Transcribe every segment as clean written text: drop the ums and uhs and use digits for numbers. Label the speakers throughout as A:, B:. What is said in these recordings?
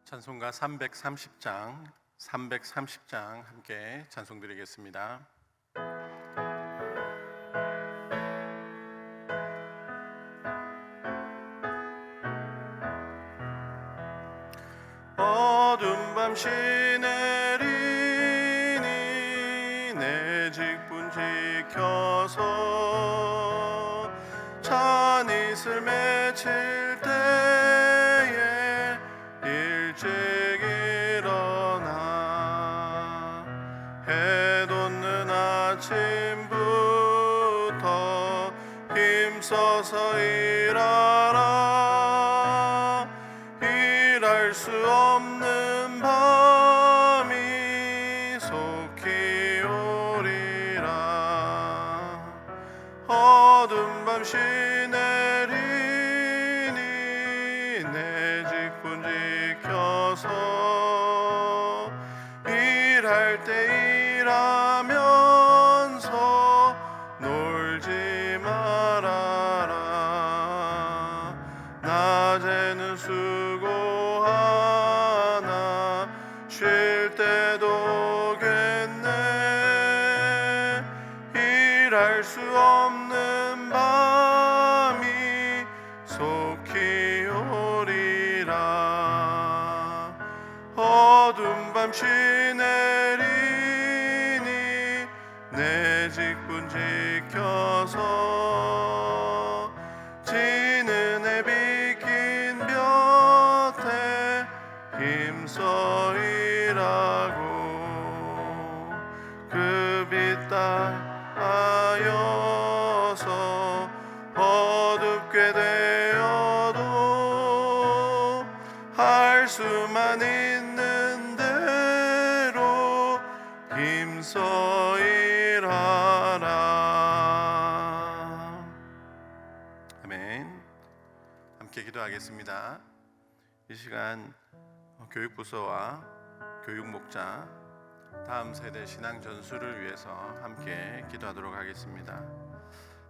A: 찬송가 330장 함께 찬송 드리겠습니다. 어두운 밤시 내리니 내 직분 지켜서 찬이슬 맺힐 때에 일찍 일어나 해 돋는 아침부터 힘써서 일하라. 일할 수 없는 밤이 속히 오리라. 어두운 밤시 내리니 내 직분 지켜서 일할 때 일하면서 놀지 말아라. 낮에는 수고하나 쉴 때도 오겠네. 일할 수 없는 밤이 속히 오리라. 어두운 밤시 내리니 내 직분 지켜서 지는 해 비긴 볕에 힘써 일하고 그 빛 따라여서 어둡게 되어도 할 수만 있는 대로 힘써 일하라. 아멘. 함께 기도하겠습니다. 이 시간 교육부서와 교육목자 다음 세대 신앙 전수를 위해서 함께 기도하도록 하겠습니다.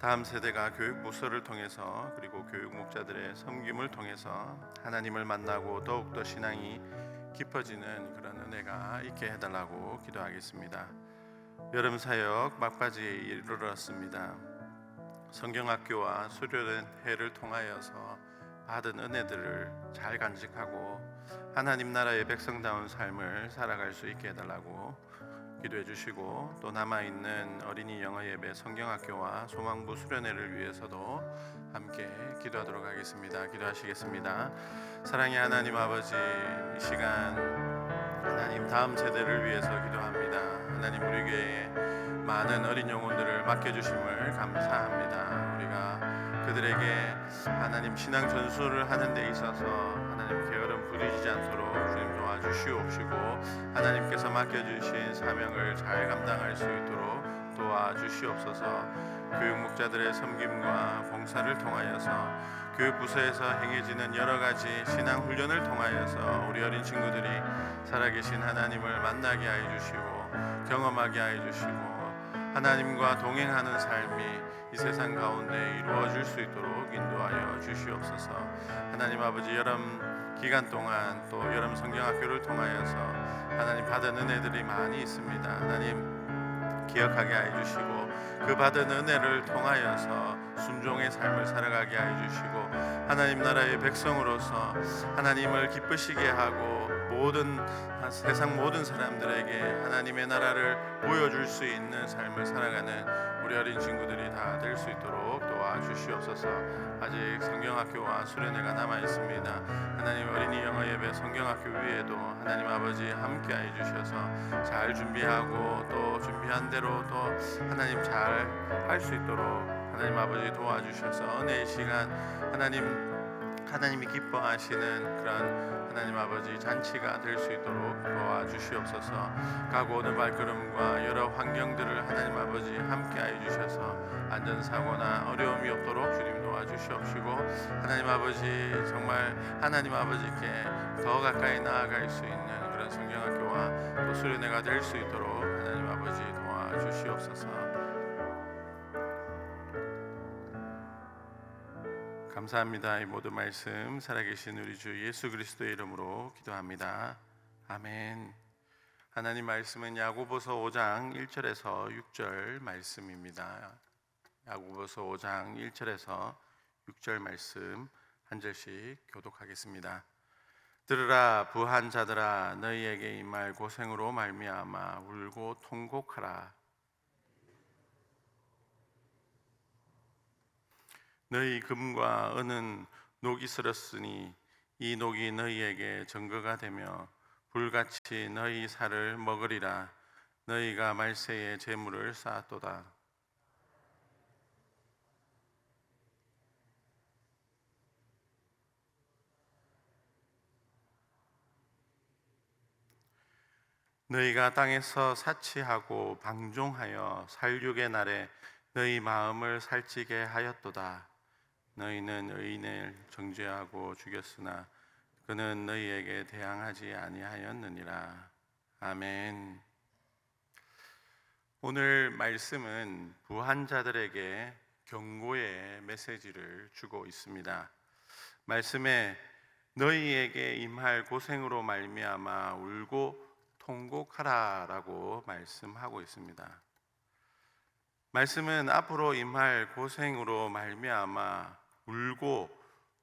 A: 다음 세대가 교육부서를 통해서 그리고 교육목자들의 섬김을 통해서 하나님을 만나고 더욱더 신앙이 깊어지는 그런 은혜가 있게 해달라고 기도하겠습니다. 여름 사역 막바지에 이르렀습니다. 성경학교와 수련회를 통하여서 받은 은혜들을 잘 간직하고 하나님 나라의 백성다운 삶을 살아갈 수 있게 해달라고 기도해 주시고, 또 남아있는 어린이 영어예배 성경학교와 소망부 수련회를 위해서도 함께 기도하도록 하겠습니다. 기도하시겠습니다. 사랑의 하나님 아버지, 이 시간 하나님 다음 세대를 위해서 기도합니다. 하나님 우리 교회에 많은 어린 영혼들을 맡겨주심을 감사합니다. 우리가 그들에게 하나님 신앙 전수를 하는 데 있어서 하나님 게으름 부딪히지 않도록 주님 도와주시옵시고, 하나님께서 맡겨주신 사명을 잘 감당할 수 있도록 도와주시옵소서. 교육목자들의 섬김과 봉사를 통하여서 교육부서에서 행해지는 여러가지 신앙훈련을 통하여서 우리 어린 친구들이 살아계신 하나님을 만나게 하여 주시고 경험하게 하여 주시고 하나님과 동행하는 삶이 이 세상 가운데 이루어질 수 있도록 인도하여 주시옵소서. 하나님 아버지, 여름 기간 동안 또 여름 성경학교를 통하여서 하나님 받은 은혜들이 많이 있습니다. 하나님 기억하게 하여 주시고 그 받은 은혜를 통하여서 순종의 삶을 살아가게 하여 주시고 하나님 나라의 백성으로서 하나님을 기쁘시게 하고 세상 모든 사람들에게 하나님의 나라를 보여줄 수 있는 삶을 살아가는 우리 어린 친구들이 다 될 수 있도록 도와주시옵소서. 아직 성경학교와 수련회가 남아 있습니다. 하나님 어린이 영어예배 성경학교 위에도 하나님 아버지 함께 해주셔서 잘 준비하고 또 준비한 대로 또 하나님 잘 할 수 있도록 하나님 아버지 도와주셔서 은혜의 시간 하나님이 기뻐하시는 그런 하나님 아버지 잔치가 될 수 있도록 도와주시옵소서. 가고 오는 발걸음과 여러 환경들을 하나님 아버지 함께하여 주셔서 안전사고나 어려움이 없도록 주님 도와주시옵시고, 하나님 아버지 정말 하나님 아버지께 더 가까이 나아갈 수 있는 그런 성경학교와 또 수련회가 될 수 있도록 하나님 아버지 도와주시옵소서. 감사합니다. 이 모든 말씀 살아계신 우리 주 예수 그리스도의 이름으로 기도합니다. 아멘. 하나님 말씀은 야고보서 5장 1절에서 6절 말씀입니다. 야고보서 5장 1절에서 6절 말씀 한 절씩 교독하겠습니다. 들으라 부한 자들아, 너희에게 임할 고생으로 말미암아 울고 통곡하라. 너희 금과 은은 녹이 슬었으니 이 녹이 너희에게 증거가 되며 불같이 너희 살을 먹으리라. 너희가 말세에 재물을 쌓았도다. 너희가 땅에서 사치하고 방종하여 살육의 날에 너희 마음을 살찌게 하였도다. 너희는 의인을 정죄하고 죽였으나 그는 너희에게 대항하지 아니하였느니라. 아멘. 오늘 말씀은 부한 자들에게 경고의 메시지를 주고 있습니다. 말씀에 너희에게 임할 고생으로 말미암아 울고 통곡하라라고 말씀하고 있습니다. 말씀은 앞으로 임할 고생으로 말미암아 울고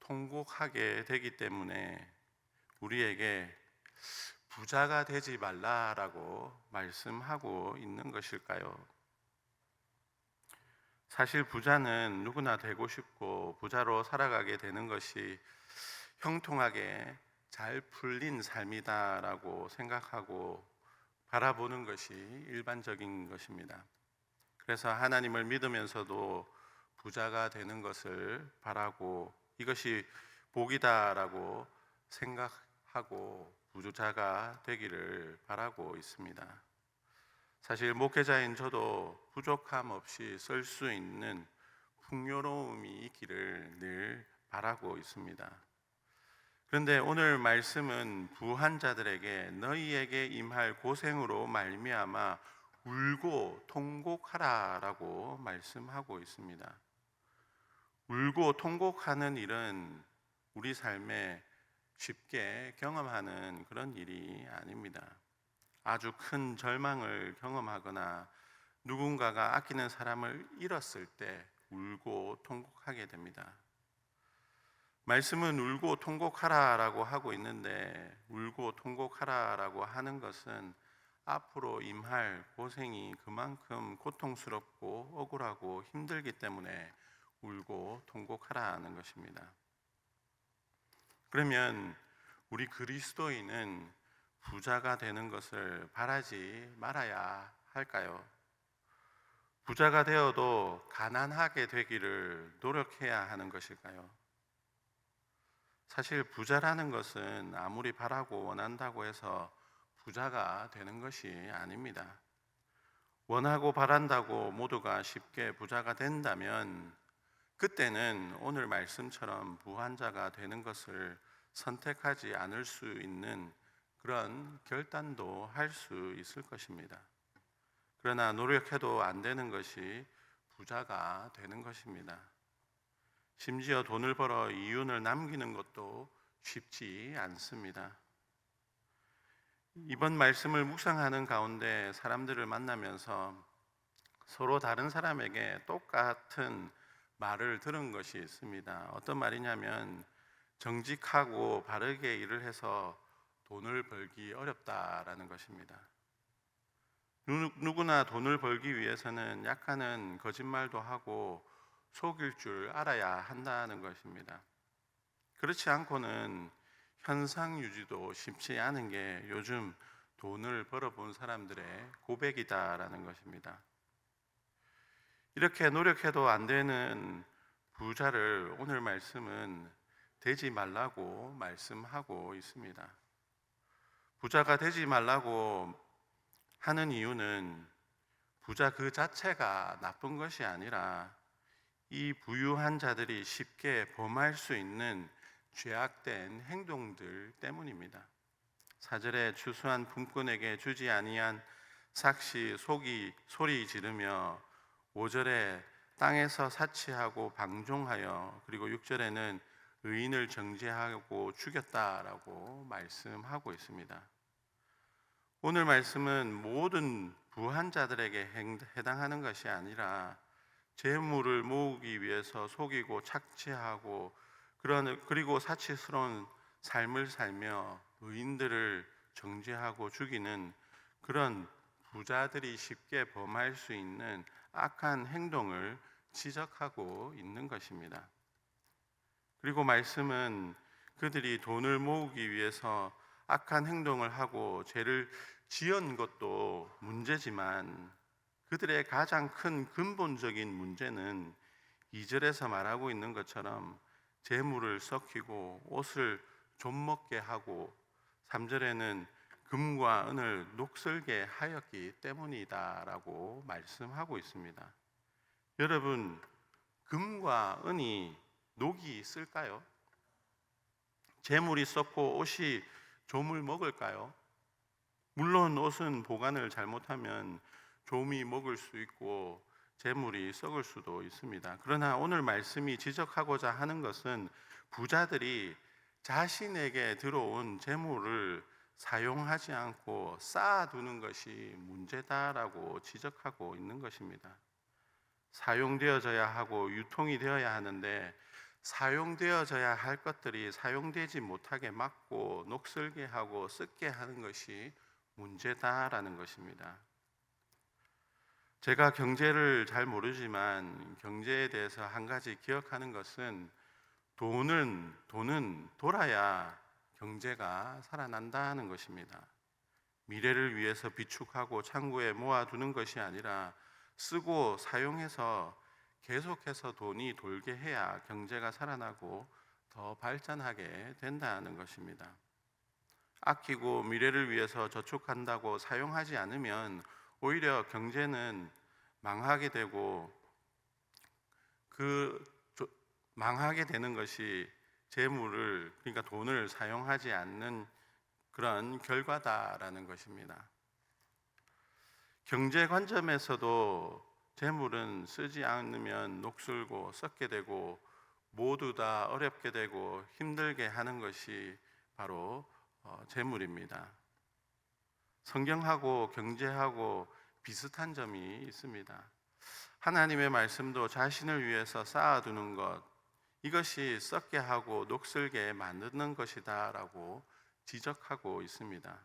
A: 통곡하게 되기 때문에 우리에게 부자가 되지 말라라고 말씀하고 있는 것일까요? 사실 부자는 누구나 되고 싶고 부자로 살아가게 되는 것이 형통하게 잘 풀린 삶이다라고 생각하고 바라보는 것이 일반적인 것입니다. 그래서 하나님을 믿으면서도 부자가 되는 것을 바라고 이것이 복이다라고 생각하고 부자가 되기를 바라고 있습니다. 사실 목회자인 저도 부족함 없이 쓸 수 있는 풍요로움이 있기를 늘 바라고 있습니다. 그런데 오늘 말씀은 부한 자들에게 너희에게 임할 고생으로 말미암아 울고 통곡하라라고 말씀하고 있습니다. 울고 통곡하는 일은 우리 삶에 쉽게 경험하는 그런 일이 아닙니다. 아주 큰 절망을 경험하거나 누군가가 아끼는 사람을 잃었을 때 울고 통곡하게 됩니다. 말씀은 울고 통곡하라라고 하고 있는데 울고 통곡하라라고 하는 것은 앞으로 임할 고생이 그만큼 고통스럽고 억울하고 힘들기 때문에 울고 통곡하라는 것입니다. 그러면 우리 그리스도인은 부자가 되는 것을 바라지 말아야 할까요? 부자가 되어도 가난하게 되기를 노력해야 하는 것일까요? 사실 부자라는 것은 아무리 바라고 원한다고 해서 부자가 되는 것이 아닙니다. 원하고 바란다고 모두가 쉽게 부자가 된다면 그때는 오늘 말씀처럼 부한 자가 되는 것을 선택하지 않을 수 있는 그런 결단도 할 수 있을 것입니다. 그러나 노력해도 안 되는 것이 부자가 되는 것입니다. 심지어 돈을 벌어 이윤을 남기는 것도 쉽지 않습니다. 이번 말씀을 묵상하는 가운데 사람들을 만나면서 서로 다른 사람에게 똑같은 말을 들은 것이 있습니다. 어떤 말이냐면 정직하고 바르게 일을 해서 돈을 벌기 어렵다라는 것입니다. 누구나 돈을 벌기 위해서는 약간은 거짓말도 하고 속일 줄 알아야 한다는 것입니다. 그렇지 않고는 현상 유지도 쉽지 않은 게 요즘 돈을 벌어본 사람들의 고백이다라는 것입니다. 이렇게 노력해도 안 되는 부자를 오늘 말씀은 되지 말라고 말씀하고 있습니다. 부자가 되지 말라고 하는 이유는 부자 그 자체가 나쁜 것이 아니라 이 부유한 자들이 쉽게 범할 수 있는 죄악된 행동들 때문입니다. 4절에 추수한 품꾼에게 주지 아니한 삭시 속이 소리 지르며 5절에 땅에서 사치하고 방종하여, 그리고 6절에는 의인을 정죄하고 죽였다라고 말씀하고 있습니다. 오늘 말씀은 모든 부한 자들에게 해당하는 것이 아니라 재물을 모으기 위해서 속이고 착취하고 그리고 사치스러운 삶을 살며 의인들을 정죄하고 죽이는 그런 부자들이 쉽게 범할 수 있는 악한 행동을 지적하고 있는 것입니다. 그리고 말씀은 그들이 돈을 모으기 위해서 악한 행동을 하고 죄를 지은 것도 문제지만 그들의 가장 큰 근본적인 문제는 2절에서 말하고 있는 것처럼 재물을 썩히고 옷을 좀먹게 하고 3절에는 금과 은을 녹슬게 하였기 때문이다라고 말씀하고 있습니다. 여러분, 금과 은이 녹이 있을까요? 재물이 썩고 옷이 좀을 먹을까요? 물론 옷은 보관을 잘못하면 좀이 먹을 수 있고 재물이 썩을 수도 있습니다. 그러나 오늘 말씀이 지적하고자 하는 것은 부자들이 자신에게 들어온 재물을 사용하지 않고 쌓아두는 것이 문제다라고 지적하고 있는 것입니다. 사용되어져야 하고 유통이 되어야 하는데 사용되어져야 할 것들이 사용되지 못하게 막고 녹슬게 하고 썩게 하는 것이 문제다라는 것입니다. 제가 경제를 잘 모르지만 경제에 대해서 한 가지 기억하는 것은 돈은 돌아야 경제가 살아난다는 것입니다. 미래를 위해서 비축하고 창고에 모아두는 것이 아니라 쓰고 사용해서 계속해서 돈이 돌게 해야 경제가 살아나고 더 발전하게 된다는 것입니다. 아끼고 미래를 위해서 저축한다고 사용하지 않으면 오히려 경제는 망하게 되고 망하게 되는 것이 재물을, 그러니까 돈을 사용하지 않는 그런 결과다라는 것입니다. 경제 관점에서도 재물은 쓰지 않으면 녹슬고 썩게 되고 모두 다 어렵게 되고 힘들게 하는 것이 바로 재물입니다. 성경하고 경제하고 비슷한 점이 있습니다. 하나님의 말씀도 자신을 위해서 쌓아두는 것, 이것이 썩게 하고 녹슬게 만드는 것이다 라고 지적하고 있습니다.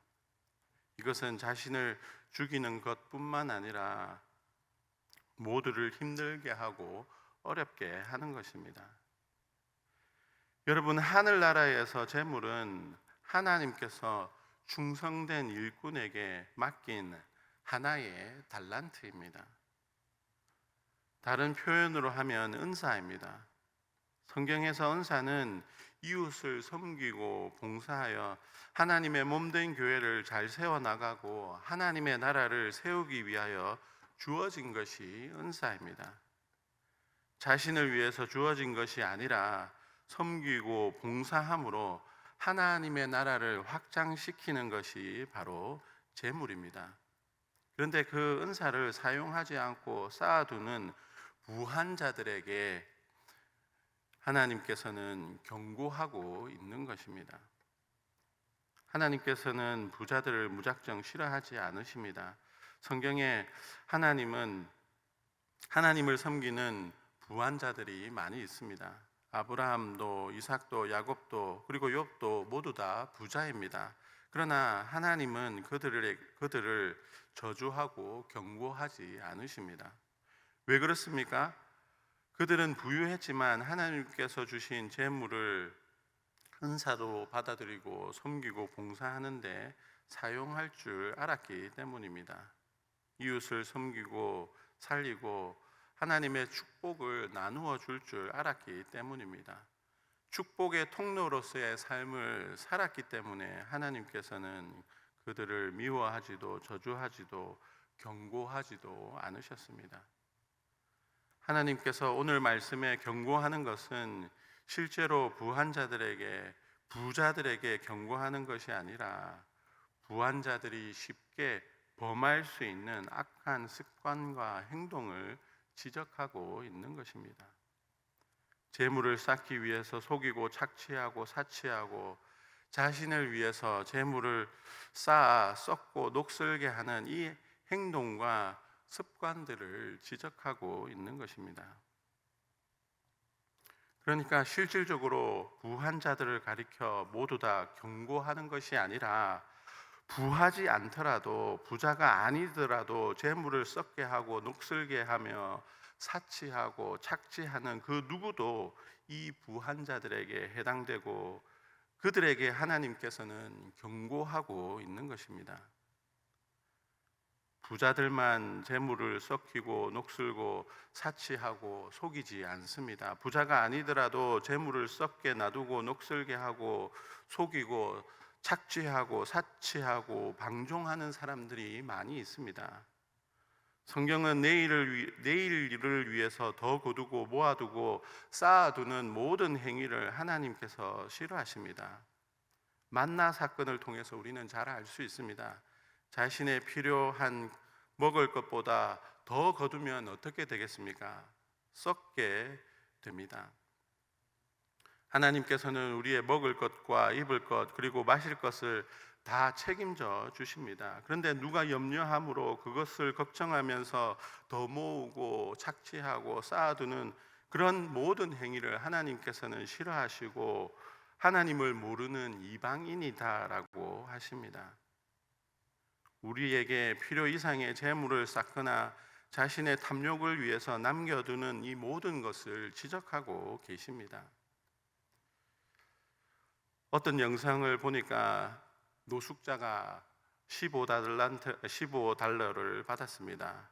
A: 이것은 자신을 죽이는 것뿐만 아니라 모두를 힘들게 하고 어렵게 하는 것입니다. 여러분, 하늘나라에서 재물은 하나님께서 충성된 일꾼에게 맡긴 하나의 달란트입니다. 다른 표현으로 하면 은사입니다. 성경에서 은사는 이웃을 섬기고 봉사하여 하나님의 몸된 교회를 잘 세워나가고 하나님의 나라를 세우기 위하여 주어진 것이 은사입니다. 자신을 위해서 주어진 것이 아니라 섬기고 봉사함으로 하나님의 나라를 확장시키는 것이 바로 재물입니다. 그런데 그 은사를 사용하지 않고 쌓아두는 부한 자들에게 하나님께서는 경고하고 있는 것입니다. 하나님께서는 부자들을 무작정 싫어하지 않으십니다. 성경에 하나님을 섬기는 부한 자들이 많이 있습니다. 아브라함도 이삭도 야곱도 그리고 욥도 모두 다 부자입니다. 그러나 하나님은 그들을 저주하고 경고하지 않으십니다. 왜 그렇습니까? 그들은 부유했지만 하나님께서 주신 재물을 은사로 받아들이고 섬기고 봉사하는데 사용할 줄 알았기 때문입니다. 이웃을 섬기고 살리고 하나님의 축복을 나누어 줄 줄 알았기 때문입니다. 축복의 통로로서의 삶을 살았기 때문에 하나님께서는 그들을 미워하지도 저주하지도 경고하지도 않으셨습니다. 하나님께서 오늘 말씀에 경고하는 것은 실제로 부한 자들에게, 부자들에게 경고하는 것이 아니라 부한 자들이 쉽게 범할 수 있는 악한 습관과 행동을 지적하고 있는 것입니다. 재물을 쌓기 위해서 속이고 착취하고 사치하고 자신을 위해서 재물을 쌓아 썩고 녹슬게 하는 이 행동과 습관들을 지적하고 있는 것입니다. 그러니까 실질적으로 부한 자들을 가리켜 모두 다 경고하는 것이 아니라 부하지 않더라도 부자가 아니더라도 재물을 썩게 하고 녹슬게 하며 사치하고 착취하는 그 누구도 이 부한 자들에게 해당되고 그들에게 하나님께서는 경고하고 있는 것입니다. 부자들만 재물을 썩히고 녹슬고 사치하고 속이지 않습니다. 부자가 아니더라도 재물을 썩게 놔두고 녹슬게 하고 속이고 착취하고 사치하고 방종하는 사람들이 많이 있습니다. 성경은 내일을 위해서 더 거두고 모아두고 쌓아두는 모든 행위를 하나님께서 싫어하십니다. 만나 사건을 통해서 우리는 잘 알 수 있습니다. 자신의 필요한 먹을 것보다 더 거두면 어떻게 되겠습니까? 썩게 됩니다. 하나님께서는 우리의 먹을 것과 입을 것 그리고 마실 것을 다 책임져 주십니다. 그런데 누가 염려함으로 그것을 걱정하면서 더 모으고 착취하고 쌓아두는 그런 모든 행위를 하나님께서는 싫어하시고 하나님을 모르는 이방인이다라고 하십니다. 우리에게 필요 이상의 재물을 쌓거나 자신의 탐욕을 위해서 남겨두는 이 모든 것을 지적하고 계십니다. 어떤 영상을 보니까 노숙자가 15달러를 받았습니다.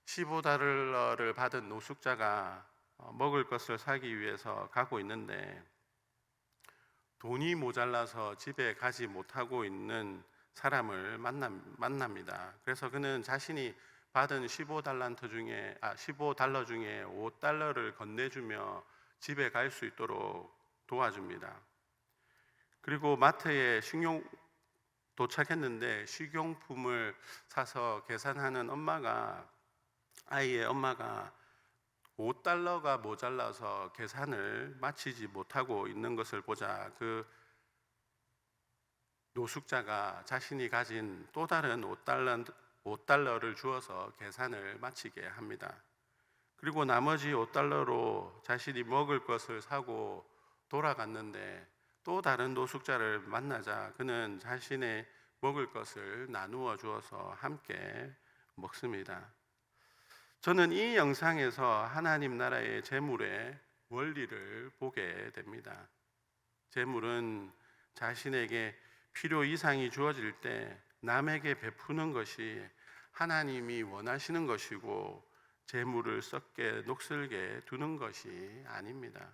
A: 15달러를 받은 노숙자가 먹을 것을 사기 위해서 가고 있는데 돈이 모자라서 집에 가지 못하고 있는 사람을 만납니다. 그래서 그는 자신이 받은 15달러 중에 5달러를 건네주며 집에 갈 수 있도록 도와줍니다. 그리고 마트에 도착했는데 식용품을 사서 계산하는 아이의 엄마가 5달러가 모자라서 계산을 마치지 못하고 있는 것을 보자 그 노숙자가 자신이 가진 또 다른 5달러를 주어서 계산을 마치게 합니다. 그리고 나머지 5달러로 자신이 먹을 것을 사고 돌아갔는데 또 다른 노숙자를 만나자 그는 자신의 먹을 것을 나누어 주어서 함께 먹습니다. 저는 이 영상에서 하나님 나라의 재물의 원리를 보게 됩니다. 재물은 자신에게 필요 이상이 주어질 때 남에게 베푸는 것이 하나님이 원하시는 것이고 재물을 썩게 녹슬게 두는 것이 아닙니다.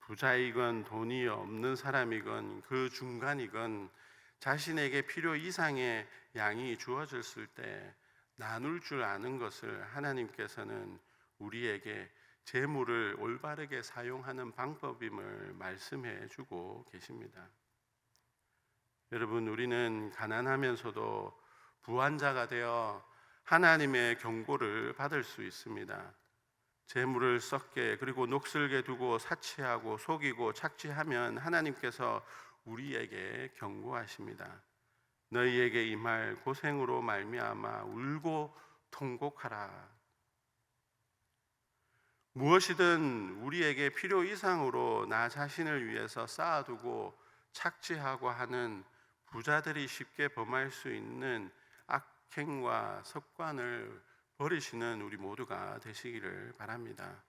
A: 부자이건 돈이 없는 사람이건 그 중간이건 자신에게 필요 이상의 양이 주어졌을 때 나눌 줄 아는 것을 하나님께서는 우리에게 재물을 올바르게 사용하는 방법임을 말씀해 주고 계십니다. 여러분, 우리는 가난하면서도 부한 자가 되어 하나님의 경고를 받을 수 있습니다. 재물을 썩게 그리고 녹슬게 두고 사치하고 속이고 착취하면 하나님께서 우리에게 경고하십니다. 너희에게 임할 고생으로 말미암아 울고 통곡하라. 무엇이든 우리에게 필요 이상으로 나 자신을 위해서 쌓아두고 착취하고 하는 부자들이 쉽게 범할 수 있는 악행과 습관을 버리시는 우리 모두가 되시기를 바랍니다.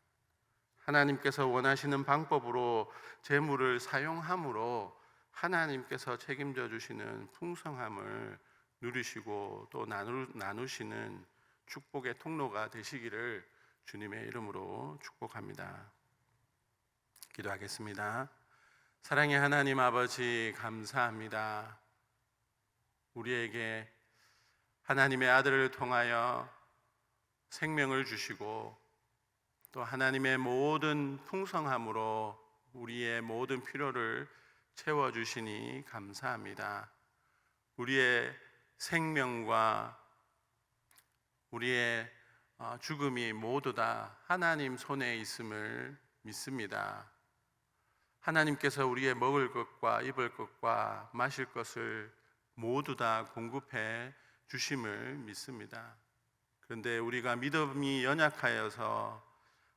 A: 하나님께서 원하시는 방법으로 재물을 사용함으로 하나님께서 책임져 주시는 풍성함을 누리시고 또 나누시는 축복의 통로가 되시기를 주님의 이름으로 축복합니다. 기도하겠습니다. 사랑의 하나님 아버지, 감사합니다. 우리에게 하나님의 아들을 통하여 생명을 주시고 또 하나님의 모든 풍성함으로 우리의 모든 필요를 채워주시니 감사합니다. 우리의 생명과 우리의 죽음이 모두 다 하나님 손에 있음을 믿습니다. 하나님께서 우리의 먹을 것과 입을 것과 마실 것을 모두 다 공급해 주심을 믿습니다. 그런데 우리가 믿음이 연약하여서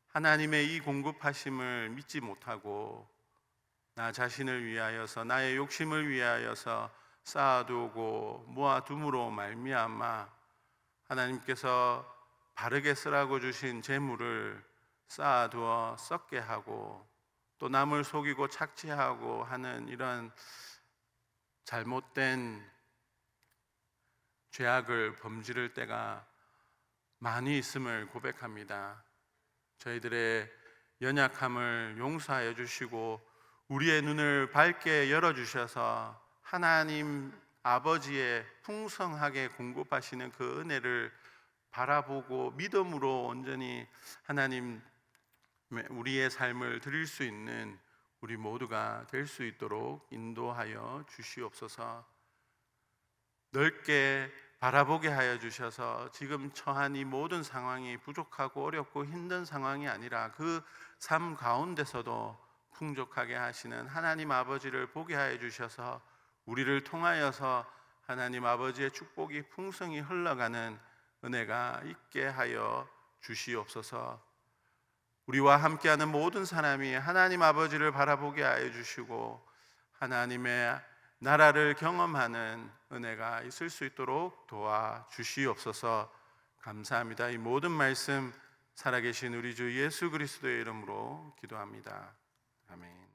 A: 하나님의 이 공급하심을 믿지 못하고 나 자신을 위하여서 나의 욕심을 위하여서 쌓아두고 모아둠으로 말미암아 하나님께서 바르게 쓰라고 주신 재물을 쌓아두어 썩게 하고 또 남을 속이고 착취하고 하는 이런 잘못된 죄악을 범지를 때가 많이 있음을 고백합니다. 저희들의 연약함을 용서하여 주시고 우리의 눈을 밝게 열어주셔서 하나님 아버지의 풍성하게 공급하시는 그 은혜를 바라보고 믿음으로 온전히 하나님 우리의 삶을 드릴 수 있는 우리 모두가 될 수 있도록 인도하여 주시옵소서. 넓게 바라보게 하여 주셔서 지금 처한 이 모든 상황이 부족하고 어렵고 힘든 상황이 아니라 그 삶 가운데서도 풍족하게 하시는 하나님 아버지를 보게 하여 주셔서 우리를 통하여서 하나님 아버지의 축복이 풍성히 흘러가는 은혜가 있게 하여 주시옵소서. 우리와 함께하는 모든 사람이 하나님 아버지를 바라보게 하여 주시고 하나님의 나라를 경험하는 은혜가 있을 수 있도록 도와주시옵소서. 감사합니다. 이 모든 말씀 살아계신 우리 주 예수 그리스도의 이름으로 기도합니다. 아멘.